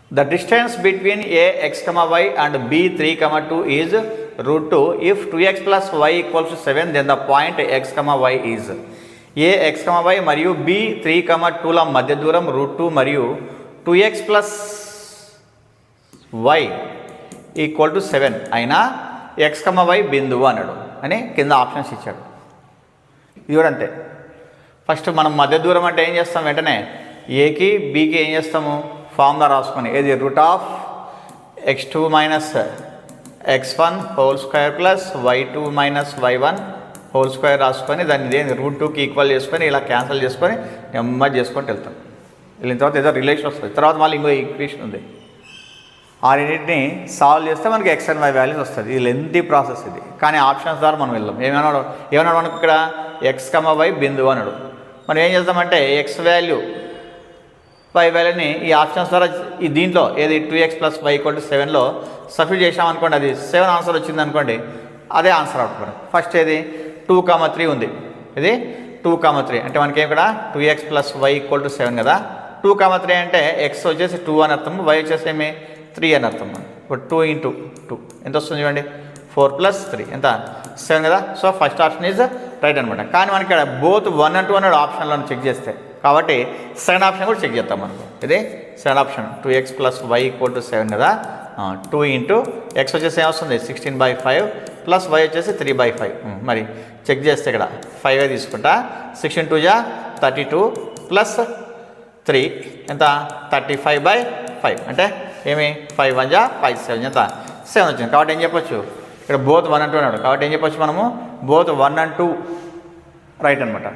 The distance between a x comma y and b 3 comma 2 is root 2. If 2x plus y equals to 7, then the point x comma y is a x comma y మరియు b 3 comma 2ల మధ్య దూరం route 2 మరియు 2x plus y equal to 7 అయినా x comma y బిందువు అన్నాడు అని కింద options ఇచ్చాడు. ఇది కూడా అంతే. ఫస్ట్ మనం మధ్య దూరం అంటే ఏం చేస్తాం, వెంటనే ఏకి బీకి ఏం చేస్తాము, ఫార్ములా రాసుకొని ఏది root of x2 minus x1 whole square plus y2 minus y1 whole square రాసుకొని దాన్ని ఇదే రూట్ 2కి ఈక్వల్ చేసుకొని ఇలా క్యాన్సిల్ చేసుకొని నెమ్మది చేసుకొని వెళ్తాం. వెళ్ళిన తర్వాత ఏదో రిలేషన్ వస్తుంది. తర్వాత మళ్ళీ ఇంకో ఈక్వేషన్ ఉంది, ఆ రెండింటిని సాల్వ్ చేస్తే మనకి x అండ్ y వాల్యూస్ వస్తుంది. ఇది లెంతీ ప్రాసెస్ ఇది, కానీ ఆప్షన్స్ ద్వారా మనం వెళ్దాం. ఏమన్నాడు మనకు ఇక్కడ x, y బిందువు అన్నాడు. మనం ఏం చేద్దామంటే x వాల్యూ y వాల్యూని ఈ ఆప్షన్స్ ద్వారా ఈ దీంట్లో ఏది 2x plus y equal to 7లో సబ్స్టిట్యూట్ చేసామనుకోండి, అది 7 ఆన్సర్ వచ్చింది అనుకోండి, అదే ఆన్సర్ అవుతుంది. ఫస్ట్ ఏది 2, 3 ఉంది, ఇది 2, 3 అంటే మనకి ఇక్కడ 2x plus y equal to 7 కదా. 2, 3 అంటే x వచ్చేసి 2 అని అర్థం, y వచ్చేసి ఏమి 3 అని అర్థం. ఇప్పుడు 2 into 2 ఎంత వస్తుంది చూడండి, 4 plus 3 ఎంత 7 కదా. So first option is right అనమాట. కానీ మనకి ఇక్కడ బోత్ 1 and 2 అన్నాడు ఆప్షన్లో చెక్ చేస్తే, కాబట్టి సెకండ్ ఆప్షన్ కూడా చెక్ చేస్తాం మనకు. ఇది second option 2x plus y equal to 7 కదా. 2 into x వచ్చేసి ఏమొస్తుంది 16/5 ప్లస్ y వచ్చేసి 3/5. మరి చెక్ చేస్తే ఇక్కడ 5 తీసుకుంటా, 16 2 32 ప్లస్ 3 ఎంత 35/5 అంటే ఏమి 5 1 5 7 ఎంత 7 వచ్చింది. కాబట్టి ఏం చెప్పొచ్చు, ఇక్కడ బోత్ 1 and 2 అన్నాడు, కాబట్టి ఏం చెప్పొచ్చు మనము బోత్ 1 and 2 రైట్ అనమాట.